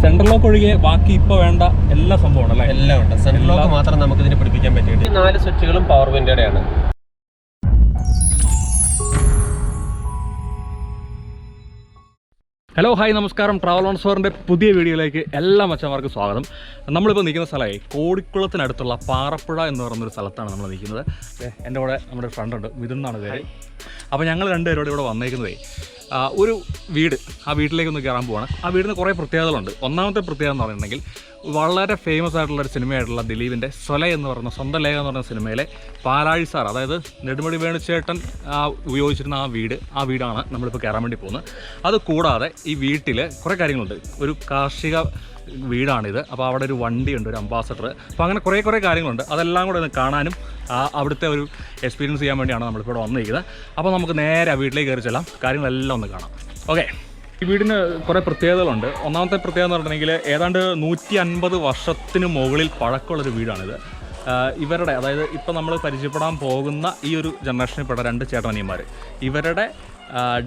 Central lock ഒഴികെ ബാക്കി ഇപ്പോൾ വേണ്ട എല്ലാ സംഭവമാണ് അല്ലേ? എല്ലാം ഉണ്ട്. സെൻട്രൽ ലോക്ക് മാത്രം നമുക്ക് ഇതിന് പിടിപ്പിക്കാൻ പറ്റിയിട്ട് 4 സ്വിച്ചുകളും പവർ വിൻഡോയുടെയാണ്. ഹലോ ഹായ് നമസ്കാരം. ട്രാവൽ ഓൺ സോറിൻ്റെ പുതിയ വീഡിയോയിലേക്ക് എല്ലാ മച്ചന്മാർക്കും സ്വാഗതം. നമ്മളിപ്പോൾ നിൽക്കുന്ന സ്ഥലമായി കോടിക്കുളത്തിനടുത്തുള്ള പാറപ്പുഴ എന്ന് പറയുന്നൊരു സ്ഥലത്താണ് നമ്മൾ നിൽക്കുന്നത്. എൻ്റെ കൂടെ നമ്മുടെ ഫ്രണ്ട് ഉണ്ട്, മിഥുൻ എന്നാണ് പേര്. അപ്പോൾ ഞങ്ങൾ രണ്ടുപേരോട് ഇവിടെ വന്നേക്കുന്നതേ ഒരു വീട്, ആ വീട്ടിലേക്കൊന്ന് കയറാൻ പോവാണ്. ആ വീടിന് കുറേ പ്രത്യേകതകളുണ്ട്. ഒന്നാമത്തെ പ്രത്യേകത എന്ന് പറഞ്ഞിട്ടുണ്ടെങ്കിൽ വളരെ ഫേമസ് ആയിട്ടുള്ളൊരു സിനിമയായിട്ടുള്ള ദിലീപിൻ്റെ സൊല എന്ന് പറയുന്ന സ്വന്തം ലേഖ എന്ന് പറയുന്ന സിനിമയിലെ പാലാഴി സാർ, അതായത് നെടുമുടി വേണുചേട്ടൻ ഉപയോഗിച്ചിരുന്ന ആ വീടാണ് നമ്മളിപ്പോൾ കയറാൻ വേണ്ടി പോകുന്നത്. അത് കൂടാതെ ഈ വീട്ടിൽ കുറേ കാര്യങ്ങളുണ്ട്. ഒരു കാർഷിക വീടാണിത്. അപ്പോൾ അവിടെ ഒരു വണ്ടിയുണ്ട്, ഒരു അംബാസഡർ. അപ്പോൾ അങ്ങനെ കുറേ കാര്യങ്ങളുണ്ട്. അതെല്ലാം കൂടെ ഒന്ന് കാണാനും അവിടുത്തെ ഒരു എക്സ്പീരിയൻസ് ചെയ്യാൻ വേണ്ടിയാണ് നമ്മളിപ്പോൾ ഇവിടെ വന്നിരിക്കുന്നത്. അപ്പോൾ നമുക്ക് നേരെ ആ വീട്ടിലേക്ക് കയറി ചെല്ലാം, കാര്യങ്ങളെല്ലാം ഒന്ന് കാണാം. ഓക്കെ. ഈ വീടിന് കുറേ പ്രത്യേകതകളുണ്ട്. ഒന്നാമത്തെ പ്രത്യേകത എന്ന് പറഞ്ഞിട്ടുണ്ടെങ്കിൽ ഏതാണ്ട് 150 വർഷത്തിന് മുകളിൽ പഴക്കമുള്ളൊരു വീടാണിത്. ഇവരുടെ, അതായത് ഇപ്പോൾ നമ്മൾ പരിചയപ്പെടാൻ പോകുന്ന ഈ ഒരു ജനറേഷനിൽ പെട്ട 2 ചേട്ടനിയന്മാർ, ഇവരുടെ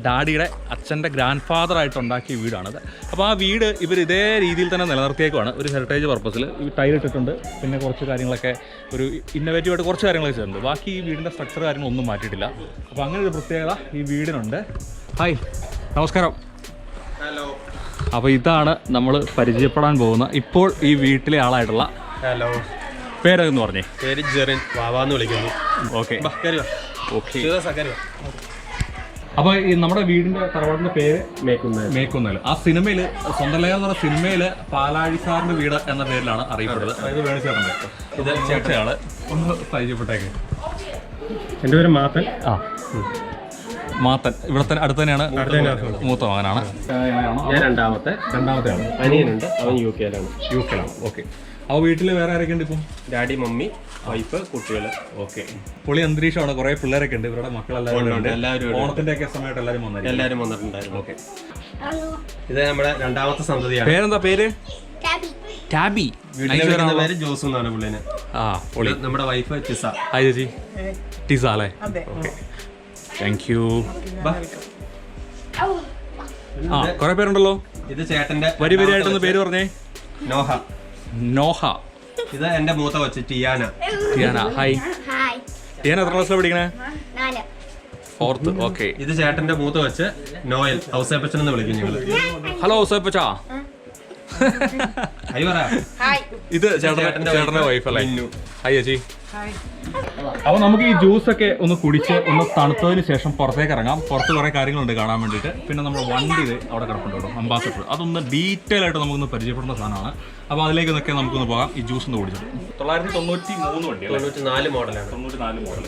ഡാഡിയുടെ അച്ഛൻ്റെ ഗ്രാൻഡ് ഫാദറായിട്ട് ഉണ്ടാക്കിയ വീടാണിത്. അപ്പോൾ ആ വീട് ഇവർ ഇതേ രീതിയിൽ തന്നെ നിലനിർത്തിയേക്കുവാണ്, ഒരു ഹെറിറ്റേജ് പർപ്പസിൽ. ഈ ടൈലിട്ടിട്ടുണ്ട്, പിന്നെ കുറച്ച് കാര്യങ്ങളൊക്കെ ഒരു ഇന്നോവേറ്റീവായിട്ട് കുറച്ച് കാര്യങ്ങളൊക്കെ ചെയ്തിട്ടുണ്ട്. ബാക്കി ഈ വീടിൻ്റെ സ്ട്രക്ചർ കാര്യങ്ങളൊന്നും മാറ്റിയിട്ടില്ല. അപ്പോൾ അങ്ങനെ ഒരു പ്രത്യേകത ഈ വീടിനുണ്ട്. ഹായ്, നമസ്കാരം. ഹലോ. അപ്പോൾ ഇതാണ് നമ്മൾ പരിചയപ്പെടാൻ പോകുന്ന ഇപ്പോൾ ഈ വീട്ടിലെ ആളായിട്ടുള്ള. ഹലോ. പേരെന്ന് പറഞ്ഞേ? പേര് ജെറിൻ, വാവാന്ന് വിളിക്കുന്നു. Okay okay. അപ്പോൾ ഈ നമ്മുടെ വീടിന്റെ തറവാടിന്റെ പേര് മേക്കുന്നേൽ. ആ സിനിമയിൽ സ്വന്തം ലേഖ എന്ന് പറഞ്ഞ സിനിമയിൽ പാലാഴി സാറിന്റെ വീട് എന്ന പേരിലാണ് അറിയപ്പെടുന്നത്. അതായത് വേണുചേട്ടൻ്റെ. ഇത് ചേട്ടയാണ്, ഒന്ന് പരിചയപ്പെട്ടേക്ക്. എൻ്റെ പേര് മാത്തൻ. മാത്തൻ ഇവിടെ തന്നെ അടുത്ത് തന്നെയാണ്. മൂത്ത മകനാണ്. ഞാൻ രണ്ടാമത്തെ ആള്. അനിയനുണ്ട്, അവൻ യു കെയിലാണ്. ഓക്കെ. അപ്പോൾ വീട്ടിൽ വേറെ ആരൊക്കെ ഉണ്ട് ഇപ്പം? ഡാഡി, മമ്മി, വൈഫ്, കുട്ടികൾ. ഓക്കെ. പൊളി അന്തരീക്ഷമാണ്. കുറേ പിള്ളേരൊക്കെ ഉണ്ട്. ഇവരുടെ മക്കളെല്ലാവരും എല്ലാവരും ഓണത്തിന്റെ ഒക്കെ സമയത്ത് എല്ലാവരും വന്നിട്ടുണ്ടായിരുന്നു. ഓക്കെ. ഇത് നമ്മുടെ രണ്ടാമത്തെ സന്തതിയാണ്. പേരെന്താ പേര്? ടാബി. വീട്ടിലെ പേര് ജോസ് എന്നാണ് പുള്ളിന്. പൊളി. നമ്മുടെ വൈഫ് ടിസ. ഹായ് ചേച്ചി. ടിസ അല്ലേ? Okay, thank U. കുറെ പേരുണ്ടല്ലോ. ഇത് ചേട്ടന്റെ വരിയായിട്ടൊന്ന് പേര് പറഞ്ഞേ. നോഹ. ഇത് എന്റെ മൂത്ത കൊച്ച് ടിയാന. ഹായ്. ടിയാന എത്ര ക്ലാസ്സിലാണ് പഠിക്കണേ? 4th. ഓക്കെ. ഇത് ചേട്ടന്റെ മൂത്ത കൊച്ച് നോയൽ. ഔസേപ്പച്ചൻ എന്ന് വിളിക്കും ഞങ്ങള്. ഹലോ ഔസേപ്പച്ച. ഇത് ചേട്ടന്റെ വൈഫ് അല്ലേ? ഹായ് ചേച്ചി. അപ്പോൾ നമുക്ക് ഈ ജ്യൂസൊക്കെ ഒന്ന് കുടിച്ച് ഒന്ന് തണുത്തതിന് ശേഷം പുറത്തേക്ക് ഇറങ്ങാം. പുറത്ത് കുറേ കാര്യങ്ങളുണ്ട് കാണാൻ വേണ്ടിയിട്ട്. പിന്നെ നമ്മൾ വണ്ടി അവിടെ കിടപ്പുണ്ട് കേട്ടോ, അംബാസഡർ. അതൊന്ന് ഡീറ്റെയിൽ ആയിട്ട് നമുക്കൊന്ന് പരിചയപ്പെടുന്ന സാധനമാണ്. അപ്പോൾ അതിലേക്കൊക്കെ നമുക്കൊന്ന് പോകാം. ഈ ജ്യൂസ് ഒന്ന് കുടിച്ചിട്ട് 993 വണ്ടി, 94 മോഡലാണ്. 94 മോഡൽ.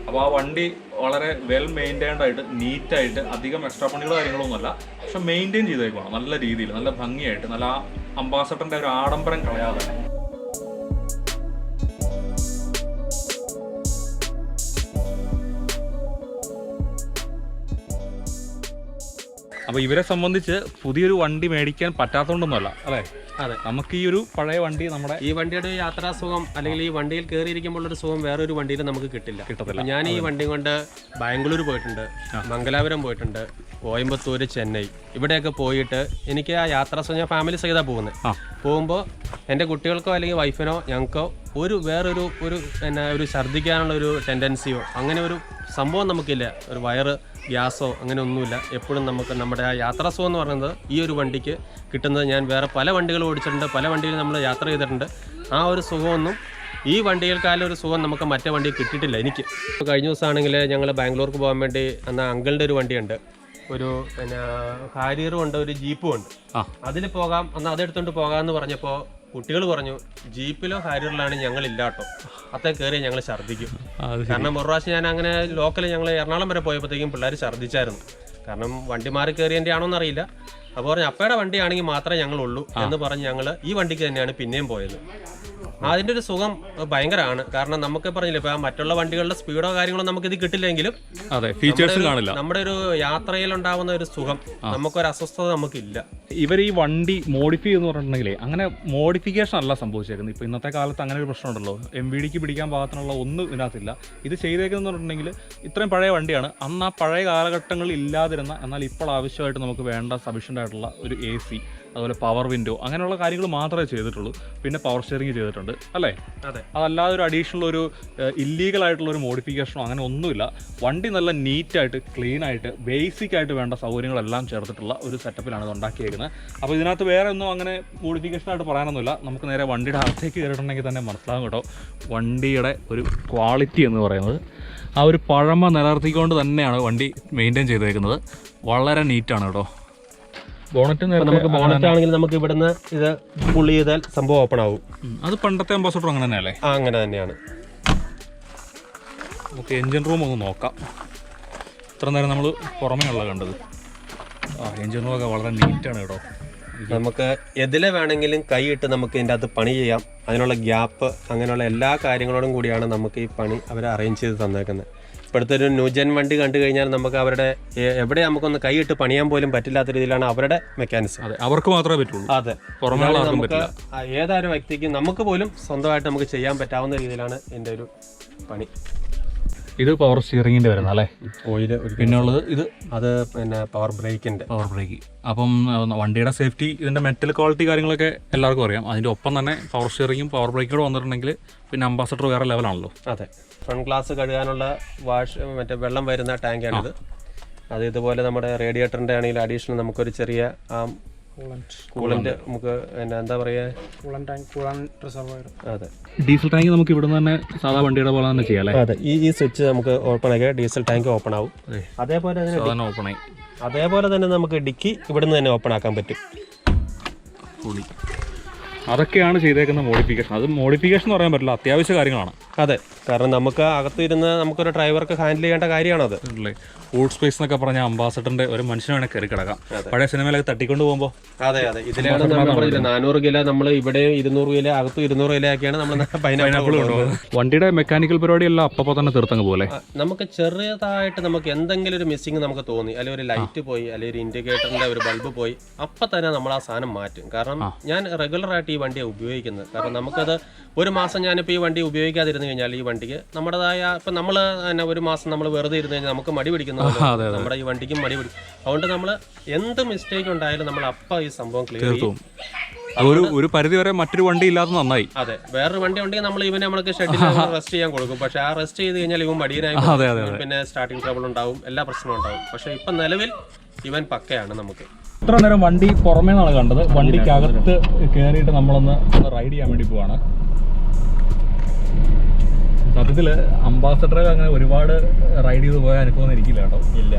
അപ്പോൾ ആ വണ്ടി വളരെ വെൽ മെയിൻറ്റൈൻഡ് ആയിട്ട്, നീറ്റായിട്ട്, അധികം എക്സ്ട്രാ പണികളോ കാര്യങ്ങളൊന്നുമല്ല, പക്ഷെ മെയിൻറ്റെയിൻ ചെയ്തേക്കണം നല്ല രീതിയിൽ, നല്ല ഭംഗിയായിട്ട്, നല്ല അംബാസഡറിൻ്റെ ഒരു ആഡംബരം കളയാതെ. അപ്പോൾ ഇവരെ സംബന്ധിച്ച് പുതിയൊരു വണ്ടി മേടിക്കാൻ പറ്റാത്തതുകൊണ്ടൊന്നുമല്ല അല്ലേ? അതെ, നമുക്ക് ഈ ഒരു പഴയ വണ്ടി, നമ്മുടെ ഈ വണ്ടിയുടെ യാത്രാ സുഖം, അല്ലെങ്കിൽ ഈ വണ്ടിയിൽ കയറിയിരിക്കുമ്പോൾ ഒരു സുഖം വേറൊരു വണ്ടിയിൽ നമുക്ക് കിട്ടത്തില്ല. ഞാൻ ഈ വണ്ടി കൊണ്ട് ബാംഗ്ലൂർ പോയിട്ടുണ്ട്, മംഗലാപുരം പോയിട്ടുണ്ട്, കോയമ്പത്തൂർ, ചെന്നൈ, ഇവിടെയൊക്കെ പോയിട്ട് എനിക്ക് ആ യാത്രാ സുഖം, ഞാൻ ഫാമിലി സഹിതമാണ് പോകുമ്പോൾ എൻ്റെ കുട്ടികൾക്കോ അല്ലെങ്കിൽ വൈഫിനോ ഞങ്ങൾക്കോ വേറൊരു ഒരു ഛർദ്ദിക്കാനുള്ള ഒരു ടെൻഡൻസിയോ അങ്ങനെ ഒരു സംഭവം നമുക്കില്ല. ഒരു വയറ് ഗ്യാസോ അങ്ങനെ ഒന്നുമില്ല. എപ്പോഴും നമുക്ക് നമ്മുടെ ആ യാത്രാസുഖം എന്ന് പറയുന്നത് ഈ ഒരു വണ്ടിക്ക് കിട്ടുന്നത്. ഞാൻ വേറെ പല വണ്ടികൾ ഓടിച്ചിട്ടുണ്ട്, പല വണ്ടിയിൽ നമ്മൾ യാത്ര ചെയ്തിട്ടുണ്ട്. ആ ഒരു സുഖമൊന്നും ഈ വണ്ടികൾക്കാലും ഒരു സുഖം നമുക്ക് മറ്റേ വണ്ടിയിൽ കിട്ടിയിട്ടില്ല എനിക്ക്. കഴിഞ്ഞ ദിവസമാണെങ്കിൽ ഞങ്ങൾ ബാംഗ്ലൂർക്ക് പോകാൻ വേണ്ടി അന്ന് അങ്കിളിൻ്റെ ഒരു വണ്ടിയുണ്ട്, ഒരു ഹാരിയറും ഉണ്ട്, ഒരു ജീപ്പും ഉണ്ട്. അതിൽ പോകാം, അന്ന് അതെടുത്തുകൊണ്ട് പോകാമെന്ന് പറഞ്ഞപ്പോൾ കുട്ടികൾ പറഞ്ഞു ജീപ്പിലോ ഹാരിയറിലാണ് ഞങ്ങളില്ലാട്ടോ, അത്തേ കയറി ഞങ്ങൾ ഛർദ്ദിക്കും. കാരണം ഒരു പ്രാവശ്യം ഞാൻ അങ്ങനെ ഞങ്ങൾ എറണാകുളം വരെ പോയപ്പോഴത്തേക്കും പിള്ളേർ ഛർദ്ദിച്ചായിരുന്നു. കാരണം വണ്ടി മാറി കയറിയതിൻ്റെ ആണോന്ന് അറിയില്ല. അപ്പോൾ പറഞ്ഞു അപ്പയുടെ വണ്ടിയാണെങ്കിൽ മാത്രമേ ഞങ്ങളുള്ളൂ എന്ന് പറഞ്ഞ് ഞങ്ങൾ ഈ വണ്ടിക്ക് തന്നെയാണ് പിന്നെയും പോയത്. അതിന്റെ ഒരു സുഖം ഭയങ്കരമാണ്. കാരണം നമുക്ക് പറഞ്ഞില്ല, ഇപ്പൊ മറ്റുള്ള വണ്ടികളുടെ സ്പീഡോ കാര്യങ്ങളോ നമുക്ക് ഇത് കിട്ടില്ലെങ്കിലും അതെ ഫീച്ചേഴ്സ് കാണില്ല. നമ്മുടെ ഒരു യാത്രയിൽ ഉണ്ടാവുന്ന ഒരു സുഖം, നമുക്കൊരു അസ്വസ്ഥത നമുക്കില്ല. ഇവർ ഈ വണ്ടി മോഡിഫൈ എന്ന് പറഞ്ഞിട്ടുണ്ടെങ്കിലേ അങ്ങനെ മോഡിഫിക്കേഷൻ അല്ല സംഭവിച്ചേക്കുന്നത്. ഇപ്പോൾ ഇന്നത്തെ കാലത്ത് അങ്ങനെ ഒരു പ്രശ്നമുണ്ടല്ലോ, MVDക്ക് പിടിക്കാൻ പാകത്തിനുള്ള ഒന്നും ഇതിനകത്തില്ല. ഇത് ചെയ്തേക്കുന്നതെന്ന് പറഞ്ഞിട്ടുണ്ടെങ്കിൽ ഇത്രയും പഴയ വണ്ടിയാണ്, അന്ന് ആ പഴയ കാലഘട്ടങ്ങളിൽ ഇല്ലാതിരുന്ന എന്നാൽ ഇപ്പോൾ ആവശ്യമായിട്ട് നമുക്ക് വേണ്ട സഫീഷ്യൻ്റ് ആയിട്ടുള്ള ഒരു AC, അതുപോലെ പവർ വിൻഡോ, അങ്ങനെയുള്ള കാര്യങ്ങൾ മാത്രമേ ചെയ്തിട്ടുള്ളൂ. പിന്നെ പവർ സ്റ്റിയറിംഗ് ചെയ്തിട്ടുണ്ട് അല്ലേ? അതെ. അതല്ലാതെ ഒരു അഡീഷണൽ ഒരു ഇല്ലീഗൽ ആയിട്ടുള്ള ഒരു മോഡിഫിക്കേഷനോ അങ്ങനെ ഒന്നുമില്ല. വണ്ടി നല്ല നീറ്റായിട്ട് ക്ലീനായിട്ട് ബേസിക് ആയിട്ട് വേണ്ട സൗകര്യങ്ങളെല്ലാം ചേർത്തിട്ടുള്ള ഒരു സെറ്റപ്പിലാണ് ഇത് ഉണ്ടാക്കിയേക്കുന്നത്. അപ്പോൾ ഇതിനകത്ത് വേറെ ഒന്നും അങ്ങനെ മോഡിഫിക്കേഷനായിട്ട് പറയാനൊന്നുമില്ല. നമുക്ക് നേരെ വണ്ടിയുടെ അകത്തേക്ക് കയറിയിട്ടുണ്ടെങ്കിൽ തന്നെ മനസ്സിലാകും കേട്ടോ വണ്ടിയുടെ ഒരു ക്വാളിറ്റി എന്ന് പറയുന്നത്. ആ ഒരു പഴമ നിലനിർത്തിക്കൊണ്ട് തന്നെയാണ് വണ്ടി മെയിൻറ്റെയിൻ ചെയ്തേക്കുന്നത്. വളരെ നീറ്റാണ് കേട്ടോ. ബോണറ്റ് നമുക്ക് ബോണറ്റ് ആണെങ്കിൽ നമുക്ക് ഇവിടുന്ന് ഇത് പുള്ളി ചെയ്താൽ സംഭവം ഓപ്പൺ ആവും. അത് പണ്ടത്തെ അംബാസഡർ അങ്ങനെ തന്നെയല്ലേ? അങ്ങനെ തന്നെയാണ്. നമുക്ക് എൻജിൻ റൂം ഒന്ന് നോക്കാം. ഇത്ര നേരം നമ്മൾ പുറമേ ഉള്ള കണ്ടത്. എൻജിൻ റൂമൊക്കെ വളരെ നീറ്റാണ് കേട്ടോ. നമുക്ക് എതിലെ വേണമെങ്കിലും കൈയിട്ട് നമുക്ക് ഇതിൻ്റെ അകത്ത് പണി ചെയ്യാം. അതിനുള്ള ഗ്യാപ്പ് അങ്ങനെയുള്ള എല്ലാ കാര്യങ്ങളോടും കൂടിയാണ് നമുക്ക് ഈ പണി അവർ അറേഞ്ച് ചെയ്ത് തന്നേക്കുന്നത്. ഇപ്പോഴത്തെ ഒരു ന്യൂജൻ വണ്ടി കണ്ടു കഴിഞ്ഞാൽ നമുക്ക് അവരുടെ എവിടെ നമുക്കൊന്ന് കൈയിട്ട് പണിയാൻ പോലും പറ്റില്ലാത്ത രീതിയിലാണ് അവരുടെ മെക്കാനിസം. അതെ, അവർക്ക് മാത്രമേ പറ്റുള്ളൂ. അതെ, നമുക്ക് ഏതൊരു വ്യക്തിക്കും നമുക്ക് പോലും സ്വന്തമായിട്ട് നമുക്ക് ചെയ്യാൻ പറ്റാവുന്ന രീതിയിലാണ് എൻ്റെ ഒരു പണി. ഇത് പവർ സ്റ്റിയറിംഗിൻ്റെ വരുന്ന അല്ലേ? ഓയിൽ. പിന്നെ ഉള്ളത് ഇത് അത് പിന്നെ പവർ ബ്രേക്ക്. അപ്പം വണ്ടിയുടെ സേഫ്റ്റി, ഇതിൻ്റെ മെറ്റൽ ക്വാളിറ്റി കാര്യങ്ങളൊക്കെ എല്ലാവർക്കും അറിയാം. അതിൻ്റെ ഒപ്പം തന്നെ പവർ സ്റ്റിയറിംഗും പവർ ബ്രേക്കും വന്നിട്ടുണ്ടെങ്കിൽ പിന്നെ അംബാസഡർ വേറെ ലെവലാണല്ലോ. അതെ, ഫ്രണ്ട് ഗ്ലാസ് കഴുകാനുള്ള മറ്റേ വെള്ളം വരുന്ന ടാങ്കാണിത്. അത് ഇതുപോലെ നമ്മുടെ റേഡിയേറ്ററിൻ്റെ ആണെങ്കിൽ അഡീഷണൽ നമുക്കൊരു ചെറിയ കൂളന്റ് നമുക്ക് എന്താ പറയുക, അതെ, ഡീസൽ ടാങ്ക് നമുക്ക് ഇവിടെ തന്നെ സാധാ വണ്ടിയുടെ പോലെ തന്നെ ചെയ്യാം. അതെ, ഈ സ്വിച്ച് നമുക്ക് ഓപ്പൺ ആക്കിയാൽ ഡീസൽ ടാങ്ക് ഓപ്പൺ ആവും. അതേപോലെ തന്നെ നമുക്ക് ഡിക്കി ഇവിടുന്ന് തന്നെ ഓപ്പൺ ആക്കാൻ പറ്റും. അതൊക്കെയാണ് ചെയ്തേക്കുന്ന മോഡിഫിക്കേഷൻ. അത് മോഡിഫിക്കേഷൻ എന്ന് പറയാൻ പറ്റില്ല, അത്യാവശ്യ കാര്യങ്ങളാണ്. അതെ, കാരണം നമുക്ക് അകത്തിരുന്ന് നമുക്കൊരു ഡ്രൈവർക്ക് ഹാൻഡിൽ ചെയ്യേണ്ട കാര്യമാണത്. ഫുഡ് സ്പേസ് എന്നൊക്കെ പറഞ്ഞാൽ അംബാസഡറിന്റെ ഒരു മനുഷ്യനാണ് കയറി കിടക്കാം. പഴയ സിനിമയിലൊക്കെ തട്ടിക്കൊണ്ട് പോകുമ്പോൾ. അതെ, ഇതിലാണ് 400 കിലോ നമ്മൾ ഇവിടെ 200 കിലോ, അകത്ത് 200 കിലോ ആക്കിയാണ് നമ്മൾ പൈനാപ്പിൾ കൊണ്ടുപോകുന്നത്. വണ്ടിയുടെ മെക്കാനിക്കൽ പരിപാടിയെല്ലാം അപ്പോൾ തന്നെ തീർത്തങ്ങ് പോലെ. നമുക്ക് ചെറിയതായിട്ട് നമുക്ക് എന്തെങ്കിലും ഒരു മിസ്സിങ് നമുക്ക് തോന്നി, അല്ലെങ്കിൽ ഒരു ലൈറ്റ് പോയി, അല്ലെങ്കിൽ ഒരു ഇൻഡിക്കേറ്ററിന്റെ ഒരു ബൾബ് പോയി, അപ്പം തന്നെ നമ്മൾ ആ സാധനം മാറ്റും. കാരണം ഞാൻ റെഗുലറായിട്ട് ഈ വണ്ടിയെ ഉപയോഗിക്കുന്നത്. കാരണം നമുക്കത് ഒരു മാസം ഞാനിപ്പോൾ ഈ വണ്ടി ഉപയോഗിക്കാതിരുന്നു കഴിഞ്ഞാൽ ഈ വണ്ടിക്ക് നമ്മുടേതായ, ഇപ്പം നമ്മൾ തന്നെ ഒരു മാസം നമ്മൾ വെറുതെ ഇരുന്ന് കഴിഞ്ഞാൽ നമുക്ക് മടി പിടിക്കുന്ന നമ്മുടെ ഈ വണ്ടിക്കും മടി പിടിക്കും. അതുകൊണ്ട് നമ്മൾ എന്ത് മിസ്റ്റേക്ക് ഉണ്ടായാലും നമ്മൾ അപ്പം ഈ സംഭവം ക്ലിയർ ചെയ്യും. ഒരു പരിധി വരെ മറ്റൊരു വണ്ടി ഇല്ലാത്ത നന്നായി. അതെ, വേറൊരു വണ്ടി ഉണ്ടെങ്കിൽ നമ്മൾ ഇവനെ നമ്മൾക്ക് ഷെഡിൽ റെസ്റ്റ് ചെയ്യാൻ കൊടുക്കും. പക്ഷെ ആ റെസ്റ്റ് ചെയ്ത് കഴിഞ്ഞാൽ ഇവൻ മടിയനായി, പിന്നെ സ്റ്റാർട്ടിങ് ട്രബിൾ ഉണ്ടാവും, എല്ലാ പ്രശ്നവും ഉണ്ടാവും. പക്ഷെ ഇപ്പം നിലവിൽ ഇവൻ പക്കയാണ്. നമുക്ക് ഇത്ര നേരം വണ്ടി പുറമേ നിന്നാണ് കണ്ടത്. വണ്ടിക്കകത്ത് കയറിയിട്ട് നമ്മളൊന്ന് റൈഡ് ചെയ്യാൻ വേണ്ടി പോവാണ്. സത്യത്തിൽ അംബാസഡർ അങ്ങനെ ഒരുപാട് റൈഡ് ചെയ്ത് പോയ അനുഭവം എനിക്കില്ല കേട്ടോ. ഇല്ല,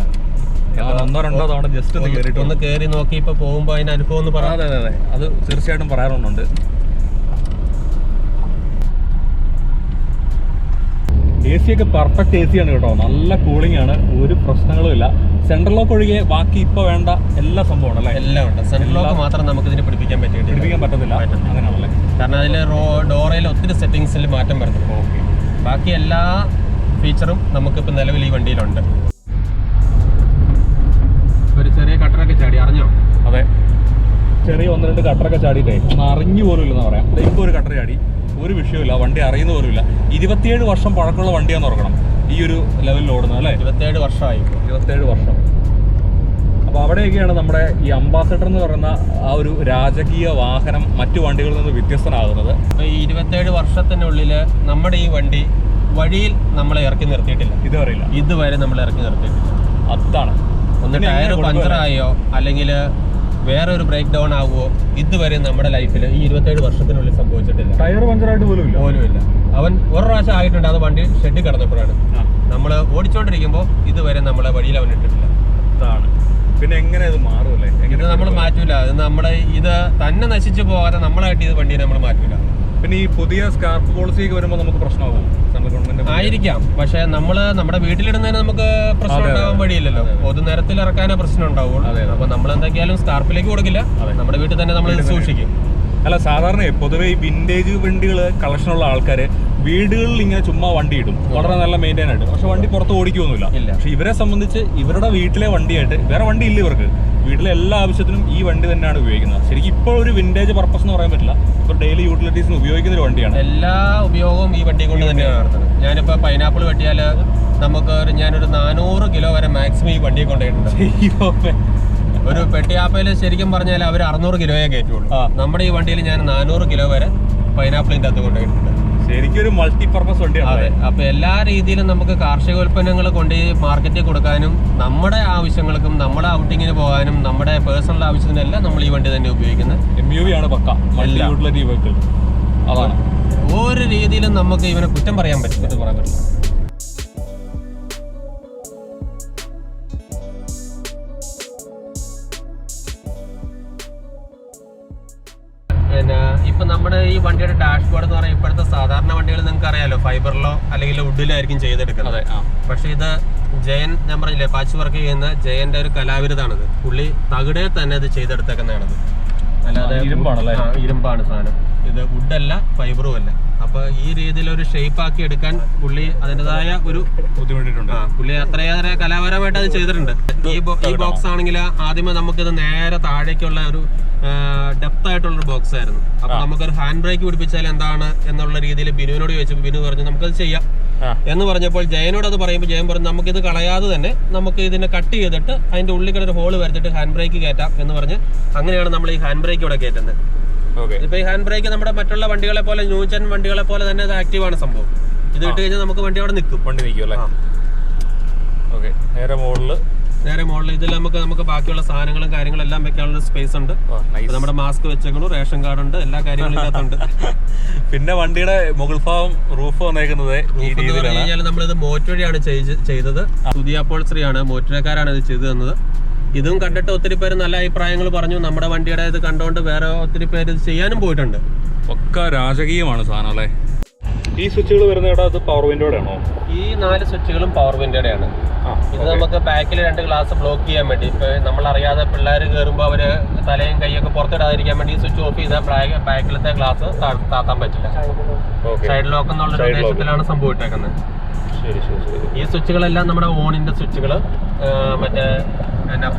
1-2 തവണ ജസ്റ്റ് ഒന്ന് കയറിയിട്ട് ഒന്ന് കയറി നോക്കി ഇപ്പൊ പോകുമ്പോൾ അതിന്റെ അനുഭവം ഒന്ന് പറയാം. അതെ, അത് തീർച്ചയായിട്ടും പറയാറുണ്ട്. AC ഒക്കെ പെർഫെക്റ്റ് AC ആണ് കേട്ടോ, നല്ല കൂളിംഗ് ആണ്, ഒരു പ്രശ്നങ്ങളും ഇല്ല. സെൻട്രൽ ലോക്ക് ഒഴികെ ബാക്കി ഇപ്പൊ വേണ്ട എല്ലാ സംഭവമാണ് അല്ലേ? എല്ലാം ഉണ്ട്. സെൻട്രൽ ലോക്ക് മാത്രം നമുക്ക് ഇതിന് പിടിപ്പിക്കാൻ പറ്റത്തില്ല. അങ്ങനെയാണല്ലേ? കാരണം അതിൽ ഡോറയിൽ ഒത്തിരി സെറ്റിംഗ്സിൽ മാറ്റം വരുന്നു. ഓക്കെ, ബാക്കി എല്ലാ ഫീച്ചറും നമുക്കിപ്പോൾ നിലവിൽ ഈ വണ്ടിയിലുണ്ട്. ഒരു ചെറിയ കട്ടറൊക്കെ ചാടി, അറിഞ്ഞോ? അതെ, ചെറിയ 1-2 കട്ടറൊക്കെ ചാടിയിട്ടേ ഒന്ന് അറിഞ്ഞു പോലും ഇല്ലെന്ന് പറയാം. ഇപ്പോൾ ഒരു കട്ടർ ചാടി, ഒരു വിഷയമില്ല, വണ്ടി അറിയുന്ന പോലുമില്ല. 27 വർഷം പഴക്കമുള്ള വണ്ടിയാന്ന് ഓർക്കണം ഈ ഒരു ലെവലിൽ ഓടുന്നത് അല്ലേ? 27 വർഷമായി. 27 വർഷം. അപ്പോൾ അവിടെയൊക്കെയാണ് നമ്മുടെ ഈ അംബാസഡർ എന്ന് പറയുന്ന ആ ഒരു രാജകീയ വാഹനം മറ്റു വണ്ടികളിൽ നിന്ന് വ്യത്യസ്തനാകുന്നത്. അപ്പോൾ ഈ 27 വർഷത്തിനുള്ളിൽ നമ്മുടെ ഈ വണ്ടി വഴിയിൽ നമ്മളെ ഇറക്കി നിർത്തിയിട്ടില്ല. ഇതുവരെ നമ്മൾ ഇറക്കി നിർത്തിയിട്ടില്ല. അതാണ്. ഒന്ന് ടയർ പഞ്ചറായോ അല്ലെങ്കിൽ വേറെ ഒരു ബ്രേക്ക് ഡൗൺ ആവുമോ ഇതുവരെ നമ്മുടെ ലൈഫിൽ ഈ 27 വർഷത്തിനുള്ളിൽ സംഭവിച്ചിട്ടില്ല. ടയർ പഞ്ചറായിട്ട് പോലും ഇല്ല. അവൻ ഒരു പ്രാവശ്യം ആയിട്ടുണ്ട്, അത് വണ്ടി ഷെഡിൽ കിടന്നപ്പോഴാണ്. നമ്മൾ ഓടിച്ചോണ്ടിരിക്കുമ്പോൾ ഇതുവരെ നമ്മളെ വഴിയിൽ അവൻ ഇട്ടിട്ടില്ല. അതാണ്. പിന്നെ എങ്ങനെ ഇത് മാറുമല്ലേ? ഇത് നമ്മൾ മാറ്റൂല. ഇത് നമ്മുടെ ഇത് തന്നെ നശിച്ചു പോകാതെ നമ്മളായിട്ട് ഇത് വണ്ടിയെ നമ്മൾ മാറ്റൂല. പിന്നെ ഈ പുതിയ സ്കാർപ്പ് പോളിസിയൊക്കെ വരുമ്പോൾ നമുക്ക് പ്രശ്നമാകും. സെൻട്രൽ ഗവൺമെന്റ് ആയിരിക്കാം, പക്ഷെ നമ്മുടെ വീട്ടിലിടുന്നതിന് നമുക്ക് പ്രശ്നം ഉണ്ടാവാൻ വഴിയില്ലല്ലോ. പൊതുനിരത്തിൽ ഇറക്കാനേ പ്രശ്നം ഉണ്ടാവുള്ളൂ. അപ്പൊ നമ്മൾ എന്തൊക്കെയാലും സ്കാർപ്പിലേക്ക് കൊടുക്കില്ല, നമ്മുടെ വീട്ടിൽ തന്നെ നമ്മൾ സൂക്ഷിക്കും. അല്ല സാധാരണ പൊതുവെ ഈ വിന്റേജ് വണ്ടികൾ കളക്ഷനുള്ള ആൾക്കാർ വീടുകളിൽ ഇങ്ങനെ ചുമ്മാ വണ്ടി ഇടും, വളരെ നല്ല മെയിൻറ്റെയിൻ ആയിട്ട്, പക്ഷെ വണ്ടി പുറത്ത് ഓടിക്കൊന്നുമില്ല. പക്ഷെ ഇവരെ സംബന്ധിച്ച് ഇവരുടെ വീട്ടിലെ വണ്ടിയായിട്ട്, വേറെ വണ്ടി ഇല്ല ഇവർക്ക്, വീട്ടിലെ എല്ലാ ആവശ്യത്തിനും ഈ വണ്ടി തന്നെയാണ് ഉപയോഗിക്കുന്നത്. ശരിക്കും ഇപ്പോൾ ഒരു വിന്റേജ് പർപ്പസ് എന്ന് പറയാൻ പറ്റില്ല, ഇപ്പോൾ ഡെയിലി യൂട്ടിലിറ്റീസിന് ഉപയോഗിക്കുന്ന ഒരു വണ്ടിയാണ്. എല്ലാ ഉപയോഗവും ഈ വണ്ടി കൊണ്ട് തന്നെയാണ് നടത്തുന്നത്. ഞാനിപ്പോൾ പൈനാപ്പിൾ വെട്ടിയാൽ നമുക്ക് ഞാനൊരു 400 കിലോ വരെ മാക്സിമം ഈ വണ്ടിയെ കൊണ്ടുപോയിട്ടുണ്ട്. ഒരു പെട്ടിയാപ്പയിൽ ശരിക്കും പറഞ്ഞാൽ അവർ 600 കിലോയെ കയറ്റുള്ളൂ. നമ്മുടെ ഈ വണ്ടിയിൽ ഞാൻ 400 കിലോ വരെ പൈനാപ്പിളിൻ്റെ അകത്ത് കൊണ്ടുപോയിട്ടുണ്ട്. ശരിക്കും ഒരു മൾട്ടി പർപ്പസ് വണ്ടിയാണ്. അതെ, അപ്പൊ എല്ലാ രീതിയിലും നമുക്ക് കാർഷിക ഉൽപ്പന്നങ്ങൾ കൊണ്ട് മാർക്കറ്റിൽ കൊടുക്കാനും നമ്മുടെ ആവശ്യങ്ങൾക്കും നമ്മുടെ ഔട്ടിങ്ങിന് പോകാനും നമ്മുടെ പേഴ്സണൽ ആവശ്യത്തിനെല്ലാം നമ്മൾ ഈ വണ്ടി തന്നെ ഉപയോഗിക്കുന്നത്. MUV ആണ് പക്ക, മൾട്ടി യൂട്ടിലിറ്റി വെഹിക്കിൾ. അതാണ് ഒരു രീതിയിലും നമുക്ക് ഇവനെ കുറ്റം പറയാൻ പറ്റില്ല. ഇപ്പൊ നമ്മുടെ ഈ വണ്ടിയുടെ ഡാഷ്ബോർഡ് എന്ന് പറയുന്നത് ഇപ്പോഴത്തെ സാധാരണ വണ്ടികൾ നിങ്ങൾക്ക് അറിയാലോ, ഫൈബറിലോ അല്ലെങ്കിൽ വുഡിലായിരിക്കും ചെയ്തെടുക്കുന്നത്. പക്ഷെ ഇത് ജയൻ, ഞാൻ പറഞ്ഞില്ലേ പാച്ച് വർക്ക് ചെയ്യുന്ന ജയന്റെ ഒരു കലാവിരുതാണിത്. പുള്ളി തകിടെ തന്നെ ഇത് ചെയ്തെടുത്തേക്കുന്നതാണത്. അല്ലാതെ ഇരുമ്പാണ് സാധനം. ഇത് വുഡല്ല, ഫൈബറും അല്ല. അപ്പൊ ഈ രീതിയിൽ ഒരു ഷേപ്പ് ആക്കി എടുക്കാൻ പുള്ളി അതിൻ്റെതായ ഒരു ബുദ്ധിമുട്ടിട്ടുണ്ട്. പുള്ളി അത്രയേറെ കലാപരമായിട്ട് അത് ചെയ്തിട്ടുണ്ട്. ഈ ബോക്സ് ആണെങ്കിൽ ആദ്യമേ നമുക്കിത് നേരെ താഴേക്കുള്ള ഒരു ഡെപ്ത് ആയിട്ടുള്ളൊരു ബോക്സ് ആയിരുന്നു. അപ്പൊ നമുക്കൊരു ഹാൻഡ് ബ്രേക്ക് പിടിപ്പിച്ചാൽ എന്താണ് എന്നുള്ള രീതിയിൽ ബിനുവിനോട് ചോദിച്ചപ്പോൾ ബിനു പറഞ്ഞു നമുക്കത് ചെയ്യാം എന്ന് പറഞ്ഞപ്പോൾ ജയനോട് അത് പറയുമ്പോൾ ജയൻ പറഞ്ഞു നമുക്കിത് കളയാതെ തന്നെ നമുക്ക് ഇതിനെ കട്ട് ചെയ്തിട്ട് അതിന്റെ ഉള്ളിൽ ഒരു ഹോള് വരച്ചിട്ട് ഹാൻഡ് ബ്രേക്ക് കയറ്റാം എന്ന് പറഞ്ഞ് അങ്ങനെയാണ് നമ്മൾ ഈ ഹാൻഡ് ബ്രേക്ക് ഇവിടെ കയറ്റുന്നത്. ഇപ്പൊ ഈ ഹാൻഡ് ബ്രേക്ക് നമ്മുടെ മറ്റുള്ള വണ്ടികളെ പോലെ ന്യൂജൻ വണ്ടികളെ പോലെ തന്നെ അത് ആക്റ്റീവാണ് സംഭവം. ഇത് ഇട്ട് കഴിഞ്ഞാൽ നമുക്ക് വണ്ടി അവിടെ നിൽക്കും, വണ്ടി നിൽക്കും അല്ലേ? നേരെ മുകളിൽ ഇതിൽ നമുക്ക് ബാക്കിയുള്ള സാധനങ്ങളും കാര്യങ്ങളും എല്ലാം വെക്കാനുള്ള സ്പേസ് ഉണ്ട്. നമ്മുടെ മാസ്ക് വെച്ചേക്കണം, റേഷൻ കാർഡ് ഉണ്ട്, എല്ലാ കാര്യങ്ങളും ഇതിനകത്തുണ്ട്. പിന്നെ വണ്ടിയുടെ മുകൾ ഭാഗം റൂഫ് വന്നേക്കുന്നത് നമ്മളിത് മോറ്റുവഴിയാണ് ചെയ്തത്. പുതിയ പോൾട്രി ആണ്, മോറ്റുവഴിക്കാരാണ് ഇത് ചെയ്തു തന്നത്. ഇതും കണ്ടിട്ട് ഒത്തിരി പേര് നല്ല അഭിപ്രായങ്ങൾ പറഞ്ഞു. നമ്മുടെ വണ്ടിയുടെ ഇത് കണ്ടുകൊണ്ട് വേറെ ഒത്തിരി പേര് ഇത് ചെയ്യാനും പോയിട്ടുണ്ട്. ഒക്കെ രാജകീയമാണ് സാധനം അല്ലേ? ഈ സ്വിച്ചുകൾ വരുന്ന പവർ വിൻഡോയുടെ ആണോ? ഈ 4 സ്വിച്ചുകളും പവർ വിൻഡോയുടെ ആണ്. ഇത് നമുക്ക് ബാക്കിൽ 2 ഗ്ലാസ് ബ്ലോക്ക് ചെയ്യാൻ വേണ്ടി, ഇപ്പൊ നമ്മൾ അറിയാതെ പിള്ളേർ കയറുമ്പോൾ അവര് തലയും കൈയൊക്കെ പുറത്തിടാതിരിക്കാൻ വേണ്ടി ഈ സ്വിച്ച് ഓഫ് ചെയ്താൽ ബാക്കിലത്തെ ഗ്ലാസ് താത്താൻ പറ്റില്ല. സൈഡ് ലോക്ക് എന്നുള്ള ഉദ്ദേശത്തിലാണ് സംഭവം ഇട്ടേക്കുന്നത്. ഈ സ്വിച്ചുകളെല്ലാം നമ്മുടെ ഓണിന്റെ സ്വിച്ചുകൾ, മറ്റേ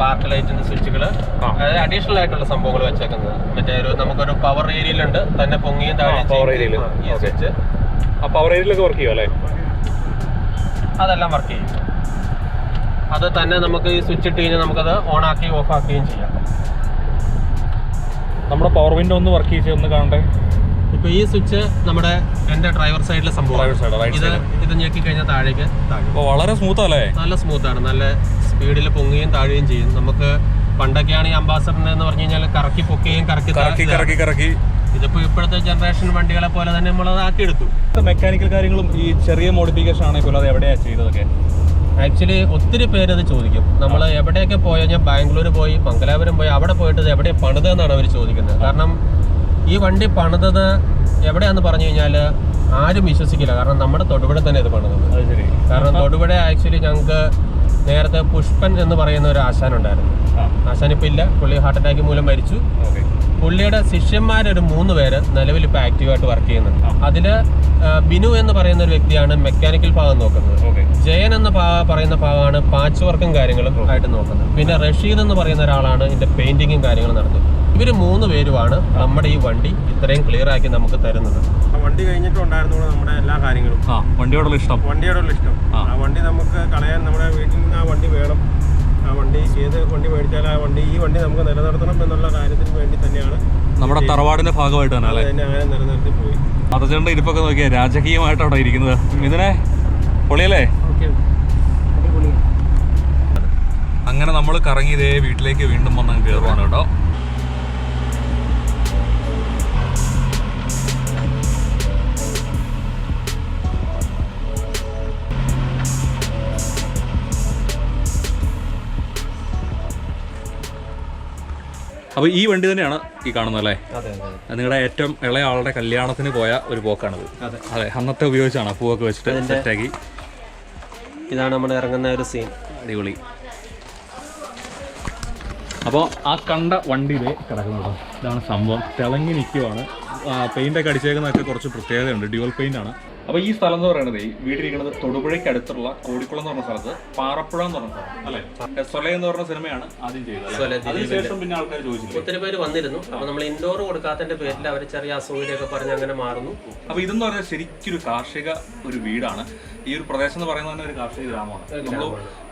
പാർക്ക് ലൈറ്റിന്റെ സ്വിച്ചുകൾ, അതായത് അഡീഷണൽ ആയിട്ടുള്ള സംഭവങ്ങൾ വെച്ചേക്കുന്നത്. മറ്റേ നമുക്കൊരു പവർ ഏരിയയിലുണ്ട് തന്നെ പൊങ്ങിയും താഴെ ഈ സ്വിച്ച്. പവർ ഏരിയയിലൊക്കെ വർക്ക് ചെയ്യും അല്ലേ? അതെല്ലാം വർക്ക് ചെയ്യും. അത് തന്നെ നമുക്ക് ഈ സ്വിച്ച് ഇട്ട് കഴിഞ്ഞാൽ നമുക്കത് ഓൺ ആക്കി ഓഫ് ആക്കുകയും ചെയ്യാം. നമ്മുടെ പവർ വിൻഡോ ഒന്ന് വർക്ക് ചെയ്ത് ഒന്ന് കാണണ്ടേ? ഇപ്പൊ ഈ സ്വിച്ച് നമ്മുടെ എന്റെ ഡ്രൈവർ സൈഡിലെ സംഭവം. ഇത് ഞെക്കി കഴിഞ്ഞാൽ താഴേക്ക് വളരെ സ്മൂത്ത് അല്ലേ? നല്ല സ്മൂത്താണ്, നല്ല സ്പീഡിൽ പൊങ്ങുകയും താഴുകയും ചെയ്യും. നമുക്ക് പണ്ടൊക്കെയാണ് ഈ അംബാസഡറിന് എന്ന് പറഞ്ഞു കഴിഞ്ഞാൽ കറക്കി പൊക്കുകയും കറക്കി. ഇതിപ്പോ ഇപ്പോഴത്തെ ജനറേഷൻ വണ്ടികളെ പോലെ തന്നെ നമ്മളത് ആക്കിയെടുത്തു. മെക്കാനിക്കൽ കാര്യങ്ങളും ഈ ചെറിയ മോഡിഫിക്കേഷൻ ആണെങ്കിൽ അത് എവിടെയാണ് ചെയ്തതൊക്കെ? ആക്ച്വലി ഒത്തിരി പേരത് ചോദിക്കും. നമ്മൾ എവിടെയൊക്കെ പോയാൽ, ഞാൻ ബാംഗ്ലൂർ പോയി, മംഗലാപുരം പോയി, അവിടെ പോയിട്ട് ഇത് എവിടെ പണിതെന്നാണ് അവർ ചോദിക്കുന്നത്. കാരണം ഈ വണ്ടി പണിതത് എവിടെയാന്ന് പറഞ്ഞു കഴിഞ്ഞാൽ ആരും വിശ്വസിക്കില്ല. കാരണം നമ്മുടെ തൊടുപുഴ തന്നെ ഇത് പണിതത്. കാരണം തൊടുപുഴ ആക്ച്വലി ഞങ്ങൾക്ക് നേരത്തെ പുഷ്പൻ എന്ന് പറയുന്ന ഒരു ആശാനുണ്ടായിരുന്നു. ആശാനിപ്പോൾ ഇല്ല, പുള്ളി ഹാർട്ട് അറ്റാക്ക് മൂലം മരിച്ചു. പുള്ളിയുടെ ശിഷ്യന്മാരൊരു 3 പേര് നിലവിൽ ഇപ്പോൾ ആക്റ്റീവായിട്ട് വർക്ക് ചെയ്യുന്നുണ്ട്. അതില് ബിനു എന്ന് പറയുന്ന ഒരു വ്യക്തിയാണ് മെക്കാനിക്കൽ ഭാഗം നോക്കുന്നത്. ജയൻ എന്ന് പറയുന്ന ഭാഗമാണ് പാച്ച് വർക്കും കാര്യങ്ങളും ആയിട്ട് നോക്കുന്നത്. പിന്നെ റഷീദ് എന്ന് പറയുന്ന ഒരാളാണ് ഇതിന്റെ പെയിന്റിങ്ങും കാര്യങ്ങളും നടത്തുന്നത്. ഇവര് 3 പേരുമാണ് നമ്മുടെ ഈ വണ്ടി ഇത്രയും ക്ലിയർ ആക്കി നമുക്ക് തരുന്നത്. വണ്ടി കഴിഞ്ഞിട്ടുണ്ടായിരുന്നുള്ളൂ നമ്മുടെ എല്ലാ കാര്യങ്ങളും. വണ്ടിയോടുള്ള ഇഷ്ടം. ആ വണ്ടി നമുക്ക് കളയാൻ നമ്മുടെ വീട്ടിൽ നിന്ന് ആ വണ്ടി വേണം. ആ വണ്ടി വണ്ടി മേടിച്ചാൽ ഈ വണ്ടി നമുക്ക് നിലനിർത്തണം എന്നുള്ള കാര്യത്തിന് വേണ്ടി തന്നെയാണ് നമ്മുടെ തറവാടിന്റെ ഭാഗമായിട്ട് തന്നെ അങ്ങനെ നിലനിർത്തി പോയി. അതച്ചേണ്ട ഇരിപ്പൊക്കെ നോക്കിയാൽ രാജകീയമായിട്ട് അവിടെ ഇരിക്കുന്നത്. ഇതിനെ പൊളിയല്ലേ? അങ്ങനെ നമ്മൾ കറങ്ങി ഇതേ വീട്ടിലേക്ക് വീണ്ടും വന്ന് കയറുവാണ് കേട്ടോ. അപ്പോൾ ഈ വണ്ടി തന്നെയാണ് ഈ കാണുന്നത് അല്ലേ? നിങ്ങളുടെ ഏറ്റവും ഇളയ ആളുടെ കല്യാണത്തിന് പോയ ഒരു പോക്കാണത്. അതെ, അന്നത്തെ ഉപയോഗിച്ചാണ് പൂവൊക്കെ വെച്ചിട്ട് സെറ്റാക്കി. ഇതാണ് നമ്മൾ ഇറങ്ങുന്ന ഒരു സീൻ. അടിപൊളി. അപ്പോൾ ആ കണ്ട വണ്ടി ഇതേ കിടക്കുന്നത്. ഇതാണ് സംഭവം. തിളങ്ങി നിൽക്കുവാണ്. പെയിൻ്റൊക്കെ അടിച്ചേക്കുന്നതൊക്കെ കുറച്ച് പ്രത്യേകതയുണ്ട്. ഡ്യുവൽ പെയിൻ്റാണ്. അപ്പോൾ ഈ സ്ഥലം എന്ന് പറയുന്നത് ഈ വീടിരിക്കുന്നത് തൊടുപുഴയ്ക്ക് അടുത്തുള്ള കോടിക്കുളം എന്ന് പറഞ്ഞ സ്ഥലത്ത് പാറപ്പുഴ എന്ന് പറഞ്ഞ സ്ഥലം അല്ലേ? സൊല എന്ന് പറഞ്ഞ സിനിമയാണ് ആദ്യം ചെയ്തത്. അതിനുശേഷം പിന്നെ ആൾക്കാർ ചോദിച്ചു, ഒത്തിരി പേര് വന്നിരുന്നു. അപ്പോൾ നമ്മൾ ഇൻഡോർ കൊടുക്കാത്തതിന്റെ പേരിൽ അവർ ചെറിയ അസൗകര്യമൊക്കെ പറഞ്ഞ് അങ്ങനെ മാറുന്നു. അപ്പോൾ ഇതെന്ന് പറഞ്ഞാൽ ശരിക്കൊരു കാർഷിക ഒരു വീടാണ്. ഈ ഒരു പ്രദേശം എന്ന് പറയുന്നത് തന്നെ ഒരു കാർഷിക ഗ്രാമമാണ്. നമ്മൾ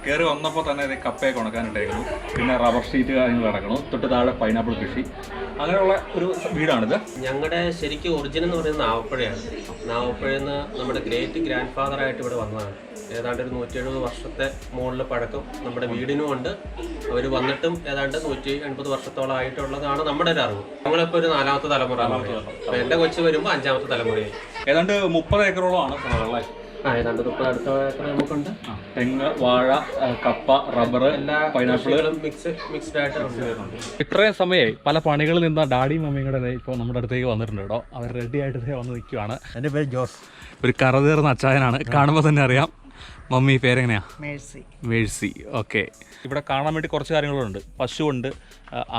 കയറി വന്നപ്പോൾ തന്നെ ഇത് കപ്പയൊക്കെ ഉണക്കാനിട്ടായിരുന്നു. പിന്നെ റബ്ബർ ഷീറ്റ് കാര്യങ്ങൾ കിടക്കണം. തൊട്ട് താഴെ പൈനാപ്പിൾ കൃഷി, അങ്ങനെയുള്ള ഒരു വീടാണിത്. ഞങ്ങളുടെ ശരിക്കും ഒറിജിനൽ എന്ന് പറയുന്നത് നാവപ്പുഴയാണ്. നാവപ്പുഴയിൽ നിന്ന് നമ്മുടെ ഗ്രാൻഡ് ഫാദർ ആയിട്ട് ഇവിടെ വന്നതാണ്. ഏതാണ്ട് ഒരു 170 വർഷത്തെ മുകളിൽ പഴക്കം നമ്മുടെ വീടിനും ഉണ്ട്. അവർ വന്നിട്ടും ഏതാണ്ട് 180 വർഷത്തോളം ആയിട്ടുള്ളതാണ് നമ്മുടെ ഒരു അറിവ്. ഞങ്ങളിപ്പോൾ ഒരു 4ാമത്തെ തലമുറ. അപ്പോൾ എൻ്റെ കൊച്ചു വരുമ്പോൾ 5ാമത്തെ തലമുറയായി. ഏതാണ്ട് 30 ഏക്കറോളമാണ് സ്ഥലമുള്ള. ഏതാണ്ട് 30 അടുത്ത ഏക്കർ നമുക്കുണ്ട്. തെങ്ങ്, വാഴ, കപ്പ, റബ്ബർ, എല്ലാ പൈനാപ്പിളുകളും മിക്സ്ഡ് ആയിട്ട്. ഇത്രയും സമയമായി പല പണികളിൽ നിന്ന ഡാഡിയും മമ്മിയും കൂടെ ഇപ്പോൾ നമ്മുടെ അടുത്തേക്ക് വന്നിട്ടുണ്ട് കേട്ടോ. അവർ റെഡി ആയിട്ട് വന്ന് നിൽക്കുവാണ്. എൻ്റെ പേര് ജോസ്. ഒരു കറതീർന്ന അച്ചായനാണ്, കാണുമ്പോൾ തന്നെ അറിയാം. മമ്മി പേരെങ്ങനെയാ? മേഴ്സി. ഓക്കെ. ഇവിടെ കാണാൻ വേണ്ടി കുറച്ച് കാര്യങ്ങളുണ്ട്. പശുവുണ്ട്,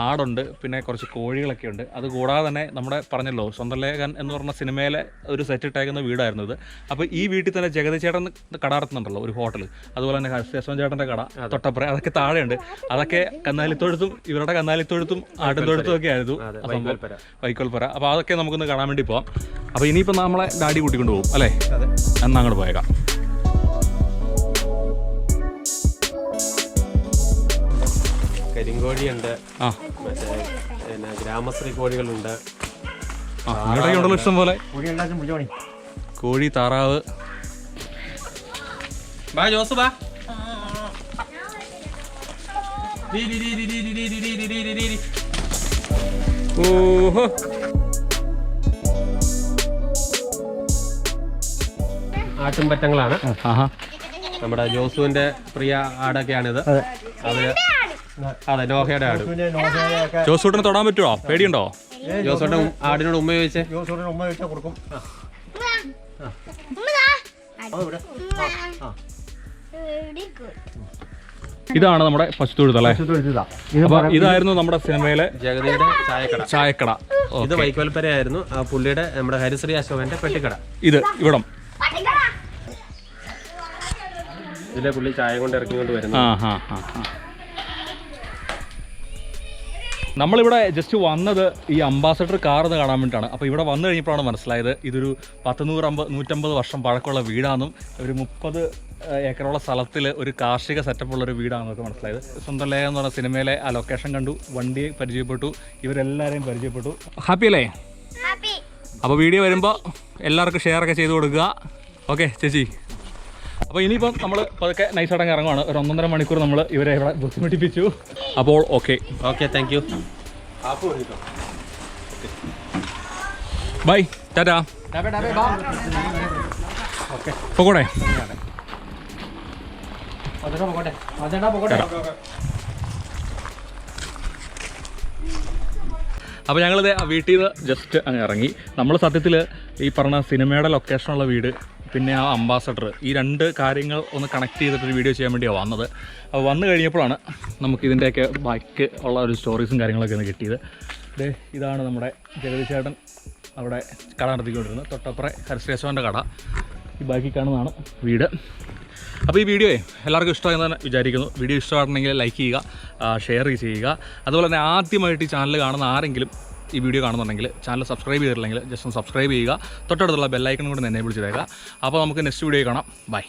ആടുണ്ട്, പിന്നെ കുറച്ച് കോഴികളൊക്കെ ഉണ്ട്. അതുകൂടാതെ തന്നെ നമ്മുടെ പറഞ്ഞല്ലോ സ്വന്തം ലേഖൻ എന്ന് പറഞ്ഞ സിനിമയിലെ ഒരു സെറ്റ് ഇട്ടേക്കുന്ന വീടായിരുന്നു ഇത്. അപ്പോൾ ഈ വീട്ടിൽ തന്നെ ജഗതി ചേട്ടൻ കട നടത്തുന്നുണ്ടല്ലോ, ഒരു ഹോട്ടൽ. അതുപോലെ തന്നെ ഹർഷേശ്വൻ ചേട്ടൻ്റെ കട തൊട്ടപ്പുറം, അതൊക്കെ താഴെയുണ്ട്. അതൊക്കെ കന്നാലിത്തൊഴുത്തും ഇവരുടെ കന്നാലിത്തൊഴുത്തും ആട്ടിൻതൊഴുത്തും ഒക്കെ ആയിരുന്നു വൈക്കോൽപ്പുര. അപ്പോൾ അതൊക്കെ നമുക്കൊന്ന് കാണാൻ വേണ്ടി പോവാം. അപ്പോൾ ഇനിയിപ്പോൾ നമ്മളെ ഡാഡി കൂട്ടിക്കൊണ്ട് പോകും അല്ലേ? എന്നാൽ അങ്ങോട്ട് പോയേക്കാം. കരിങ്കോഴിയുണ്ട്, മറ്റേ പിന്നെ ഗ്രാമശ്രീ കോഴികളുണ്ട്. ഇഷ്ടം പോലെ കോഴി, താറാവ്. ബാ ജോസ് ബാ. ഓഹോ, ആട്ടുംപറ്റങ്ങളാണ്. നമ്മുടെ ജോസുവിന്റെ പ്രിയ ആടൊക്കെയാണിത്. അവര് അതെ, നോഹയുടെ ആട്. ജോസൂട്ടിനെ തൊടാൻ പറ്റുമോ? പേടിയുണ്ടോ? ജോസൂട്ടൻ ആടിനോട് ഉമ്മ ചോദിച്ചേ. കൊടുക്കും. ഇതാണ് നമ്മുടെ പശുത്തൊഴുത്ത് അല്ലേ? ഇതായിരുന്നു നമ്മുടെ സിനിമയിലെ ജഗതിയുടെ ചായക്കട. ഇത് വൈക്കോൽപ്പരയായിരുന്നു. ആ പുള്ളിയുടെ നമ്മുടെ ഹരിശ്രീ അശോകന്റെ പെട്ടിക്കട. ഇത് ഇവിടം ഇതിലെ പുള്ളി ചായ കൊണ്ട് ഇറക്കിക്കൊണ്ട് വരുന്നു. നമ്മളിവിടെ ജസ്റ്റ് വന്നത് ഈ അംബാസഡർ കാർ എന്ന് കാണാൻ വേണ്ടിയിട്ടാണ്. അപ്പോൾ ഇവിടെ വന്നു കഴിഞ്ഞപ്പോഴാണ് മനസ്സിലായത് ഇതൊരു 150 വർഷം പഴക്കമുള്ള വീടാണെന്നും ഒരു 30 ഏക്കറുള്ള സ്ഥലത്തിൽ ഒരു കാർഷിക സെറ്റപ്പുള്ളൊരു വീടാണെന്നൊക്കെ മനസ്സിലായത്. സ്വന്തം ലേഖനം എന്ന് പറഞ്ഞ സിനിമയിലെ ആ ലൊക്കേഷൻ കണ്ടു, വണ്ടി പരിചയപ്പെട്ടു, ഇവരെല്ലാവരെയും പരിചയപ്പെട്ടു. ഹാപ്പി അല്ലേ? അപ്പോൾ വീഡിയോ വരുമ്പോൾ എല്ലാവർക്കും ഷെയറൊക്കെ ചെയ്ത് കൊടുക്കുക. ഓക്കെ ചേച്ചി. അപ്പോൾ ഇനിയിപ്പം നമ്മൾ പതുക്കെ നൈസായിട്ടങ്ങ് ഇറങ്ങുവാണ്. ഒരു 1.5 മണിക്കൂർ നമ്മൾ ഇവരെ ഇവിടെ ബുദ്ധിമുട്ടിപ്പിച്ചു. അപ്പോൾ okay thank you. Bye, tata. പോകോട്ടെ. അപ്പോൾ ഞങ്ങളിത് വീട്ടിൽ നിന്ന് ജസ്റ്റ് അങ്ങ് ഇറങ്ങി. നമ്മൾ സത്യത്തിൽ ഈ പറഞ്ഞ സിനിമയുടെ ലൊക്കേഷനുള്ള വീട്, പിന്നെ ആ അംബാസഡർ, ഈ 2 കാര്യങ്ങൾ ഒന്ന് കണക്ട് ചെയ്തിട്ടൊരു വീഡിയോ ചെയ്യാൻ വേണ്ടിയാണ് വന്നത്. അപ്പോൾ വന്നു കഴിഞ്ഞപ്പോഴാണ് നമുക്ക് ഇതിൻ്റെയൊക്കെ ബാക്കി ഉള്ള ഒരു സ്റ്റോറീസും കാര്യങ്ങളൊക്കെ ഒന്ന് കിട്ടിയത്. ഇതാണ് നമ്മുടെ ജഗതി ചേട്ടൻ അവിടെ കട നടത്തിക്കൊണ്ടിരുന്നത്. തൊട്ടപ്പുറം ഹരിശ്രീശോൻ്റെ കട. ഈ ബാക്കി കാണുന്നതാണ് വീട്. അപ്പോൾ ഈ വീഡിയോ എല്ലാവർക്കും ഇഷ്ടമായെന്ന് തന്നെ വിചാരിക്കുന്നു. വീഡിയോ ഇഷ്ടമായിട്ടുണ്ടെങ്കിൽ ലൈക്ക് ചെയ്യുക, ഷെയർ ചെയ്യുക. അതുപോലെ തന്നെ ആദ്യമായിട്ട് ഈ ചാനൽ കാണുന്ന ആരെങ്കിലും ഈ വീഡിയോ കാണുന്നുണ്ടെങ്കിൽ ചാനൽ സബ്സ്ക്രൈബ് ചെയ്തിട്ടില്ലെങ്കിൽ ജസ്റ്റ് ഒന്ന് സബ്സ്ക്രൈബ് ചെയ്യുക. തൊട്ടടുത്തുള്ള ബെല്ലൈക്കൺ കൂടെ എനേബിൾ ചെയ്തേക്കുക. അപ്പോൾ നമുക്ക് നെക്സ്റ്റ് വീഡിയോ കാണാം. ബൈ.